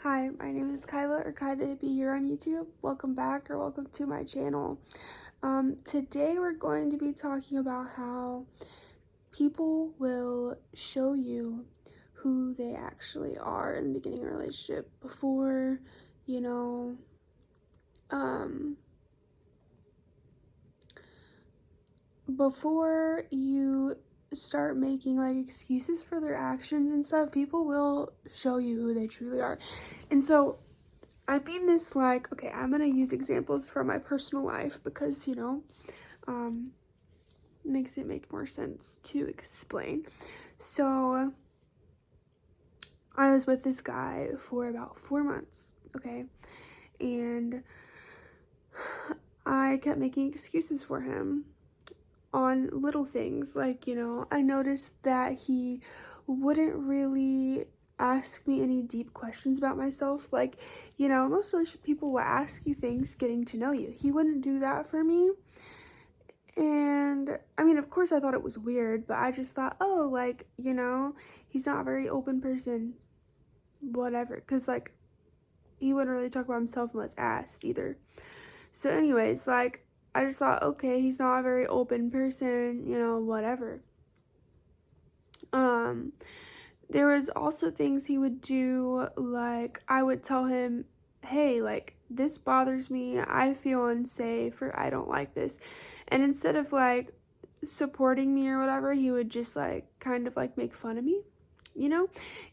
Hi, my name is Kyla, or Kyla be here on YouTube. Welcome back, or welcome to my channel. Today we're going to be talking about how people will show you who they actually are in the beginning of a relationship before, you know, um, before you start making like excuses for their actions and stuff. People will show you who they truly are. And so I mean this like, okay, I'm gonna use examples from my personal life because, um, makes it make more sense to explain. So, I was with this guy for about 4 months, okay? And I kept making excuses for him on little things. Like, I noticed that he wouldn't really ask me any deep questions about myself. Like, most relationship people will ask you things getting to know you. He wouldn't do that for me. And I mean, of course, I thought it was weird, but I just thought, oh, like, he's not a very open person, whatever. Because, like, he wouldn't really talk about himself unless asked either. So, anyways, like, I just thought, okay, he's not a very open person, whatever. Um, there was also things he would do, like, I would tell him, hey, like, this bothers me, I feel unsafe, or I don't like this. And instead of, like, supporting me or whatever, he would just, like, kind of, like, make fun of me,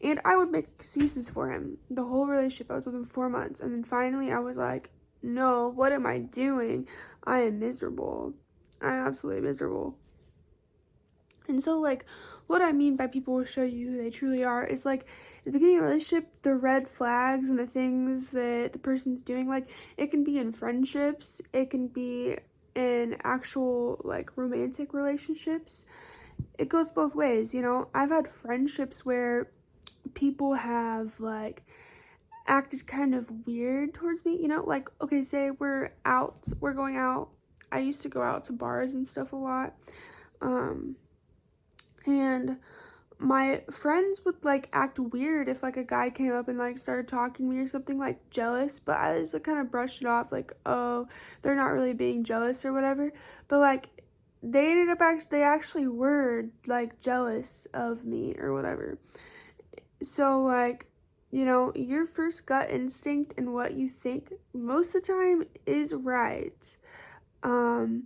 And I would make excuses for him. The whole relationship, I was with him 4 months. And then finally, I was like, no, what am I doing? I am miserable. I'm absolutely miserable. And so, like, what I mean by people will show you who they truly are is, like, at the beginning of a relationship, the red flags and the things that the person's doing, like, it can be in friendships, it can be in actual, like, romantic relationships. It goes both ways, I've had friendships where people have, like, acted kind of weird towards me, like, okay, say we're going out. I used to go out to bars and stuff a lot. And my friends would like act weird if like a guy came up and like started talking to me or something, like jealous, but I just like, kind of brushed it off like, oh, they're not really being jealous or whatever. But like they actually were like jealous of me or whatever. So like, your first gut instinct and what you think most of the time is right. um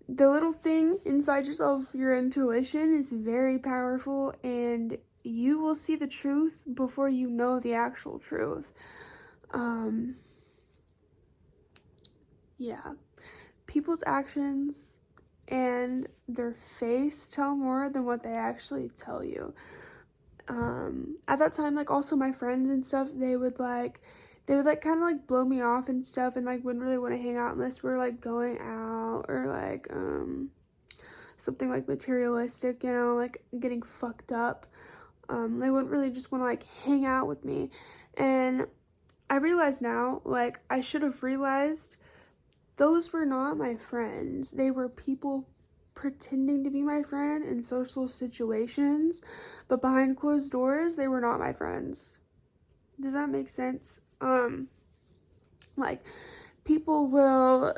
the little thing inside yourself, your intuition, is very powerful, and you will see the truth before you know the actual truth. Um, yeah. People's actions and their face tell more than what they actually tell you. At that time, like, also my friends and stuff, they would kind of like blow me off and stuff, and like wouldn't really want to hang out unless we're like going out or like something like materialistic, like getting fucked up. They wouldn't really just want to like hang out with me. And I realize now, like, I should have realized those were not my friends. They were people pretending to be my friend in social situations, but behind closed doors, they were not my friends. Does that make sense? Like, people will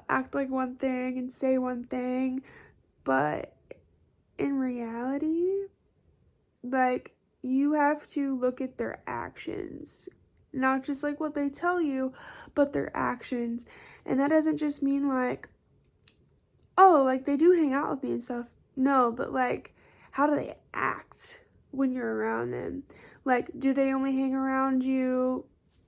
act like one thing and say one thing, but in reality, like, you have to look at their actions, not just like what they tell you, but their actions. And that doesn't just mean like, oh, like they do hang out with me and stuff. No, but like, how do they act when you're around them? Like, do they only hang around you?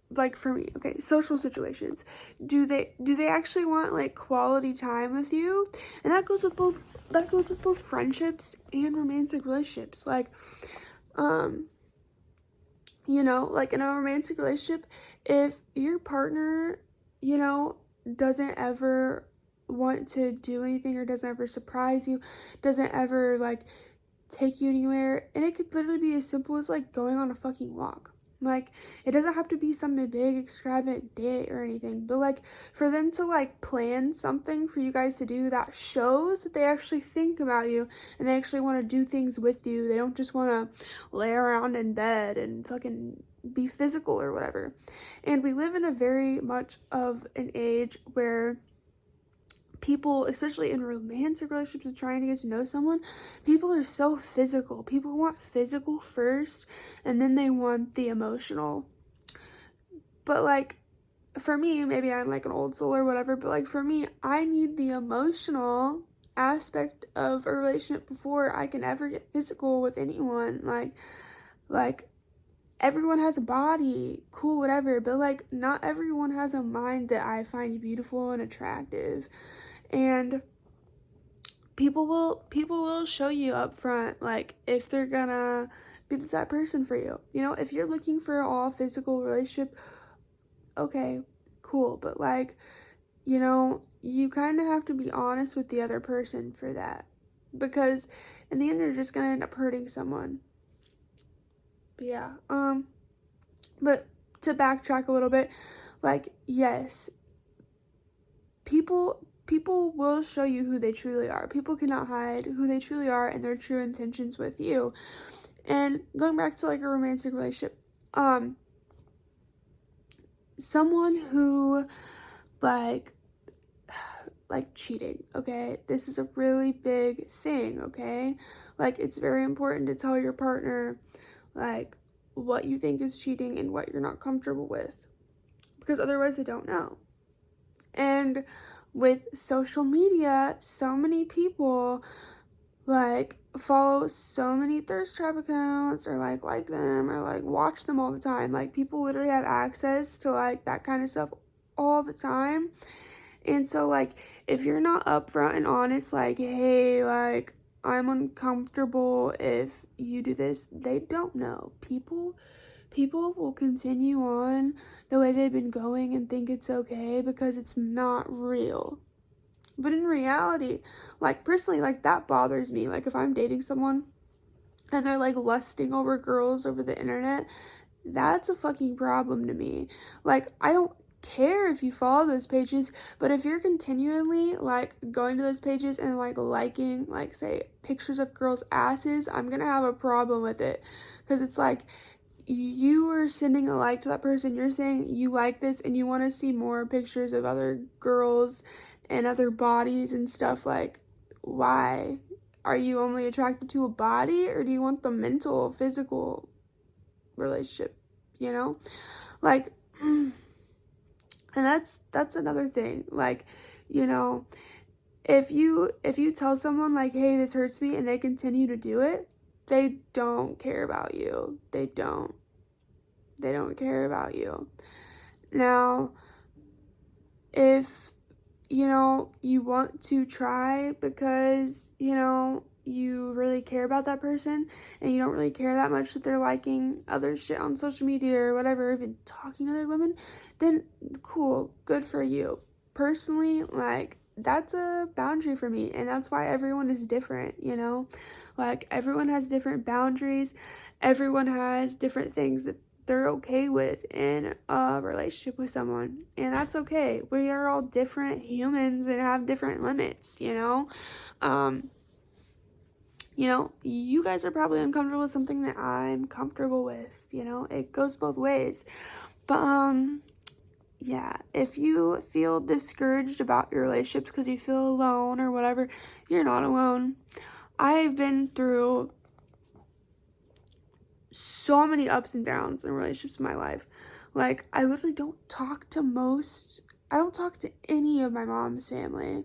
Like, for me, okay, social situations, do they actually want like quality time with you? And that goes with both friendships and romantic relationships. Like, um like in a romantic relationship, if your partner, you know doesn't ever want to do anything, or doesn't ever surprise you, doesn't ever like take you anywhere, and it could literally be as simple as like going on a fucking walk. Like, it doesn't have to be some big extravagant date or anything, but like for them to like plan something for you guys to do that shows that they actually think about you and they actually want to do things with you. They don't just want to lay around in bed and fucking be physical or whatever. And we live in a very much of an age where people, especially in romantic relationships and trying to get to know someone, people are so physical. People want physical first and then they want the emotional. But like for me, maybe I'm like an old soul or whatever, but like for me, I need the emotional aspect of a relationship before I can ever get physical with anyone. Like everyone has a body, cool, whatever, but like not everyone has a mind that I find beautiful and attractive. And people will show you up front, like if they're gonna be the type person for you. You know, if you're looking for an all physical relationship, okay, cool, but like, you know, you kind of have to be honest with the other person for that, because in the end you're just gonna end up hurting someone. But yeah, but to backtrack a little bit, like, yes, people will show you who they truly are. People cannot hide who they truly are and their true intentions with you. And going back to like a romantic relationship, someone who like cheating, okay? This is a really big thing, okay? Like, it's very important to tell your partner like what you think is cheating and what you're not comfortable with, because otherwise they don't know. And with social media, so many people like follow so many thirst trap accounts or like them or like watch them all the time. Like people literally have access to like that kind of stuff all the time. And so like if you're not upfront and honest, like, hey, like I'm uncomfortable if you do this, they don't know. People will continue on the way they've been going and think it's okay because it's not real. But in reality, like personally, like that bothers me. Like if I'm dating someone and they're like lusting over girls over the internet, that's a fucking problem to me. Like I don't care if you follow those pages, but if you're continually like going to those pages and like liking like say pictures of girls' asses, I'm gonna have a problem with it. Because it's like you are sending a like to that person, you're saying you like this and you want to see more pictures of other girls and other bodies and stuff. Like, why? Are you only attracted to a body, or do you want the mental, physical relationship, you know? Like, and that's another thing. Like, you know, if you tell someone like, hey, this hurts me, and they continue to do it, they don't care about you. They don't care about you. Now, if you know you want to try because you know you really care about that person and you don't really care that much that they're liking other shit on social media or whatever, even talking to other women, then cool, good for you. Personally, like that's a boundary for me, and that's why everyone is different, you know? Like everyone has different boundaries, everyone has different things that they're okay with in a relationship with someone, and that's okay. We are all different humans and have different limits, you know? You know, you guys are probably uncomfortable with something that I'm comfortable with, you know? It goes both ways. But yeah, if you feel discouraged about your relationships because you feel alone or whatever, you're not alone. I've been through so many ups and downs in relationships in my life. Like, I literally I don't talk to any of my mom's family.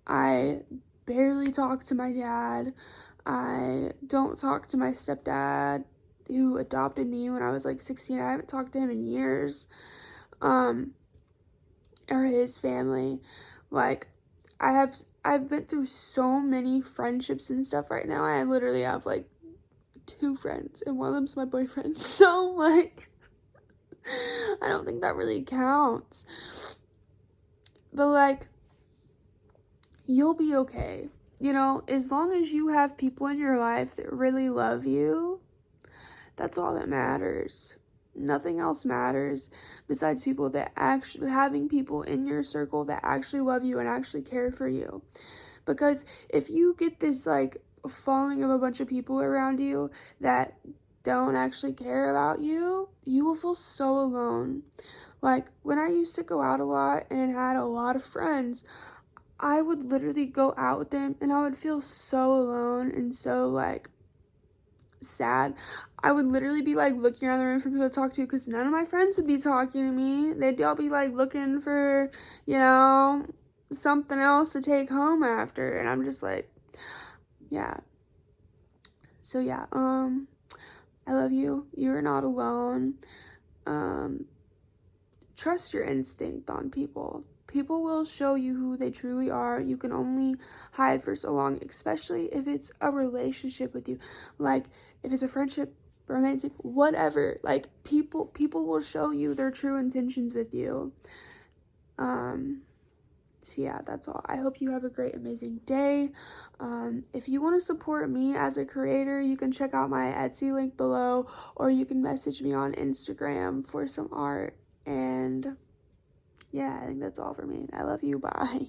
I barely talk to my dad. I don't talk to my stepdad who adopted me when I was like 16. I haven't talked to him in years. Or his family. Like, I've been through so many friendships and stuff right now. I literally have like 2 friends and one of them's my boyfriend. So like I don't think that really counts. But like you'll be okay. You know, as long as you have people in your life that really love you, that's all that matters. nothing else matters besides people that actually, having people in your circle that actually love you and actually care for you. Because if you get this like following of a bunch of people around you that don't actually care about you, you will feel so alone. Like when I used to go out a lot and had a lot of friends, I would literally go out with them and I would feel so alone and so like sad. I would literally be like looking around the room for people to talk to because none of my friends would be talking to me. They'd all be like looking for, you know, something else to take home after. And I'm just like, yeah. So yeah, I love you. You're not alone. Um, Trust your instinct on people. People will show you who they truly are. You can only hide for so long, especially if it's a relationship with you. Like if it's a friendship, romantic, whatever. Like people will show you their true intentions with you. So yeah, that's all. I hope you have a great, amazing day. If you want to support me as a creator, you can check out my Etsy link below, or you can message me on Instagram for some art. And yeah, I think that's all for me. I love you. Bye.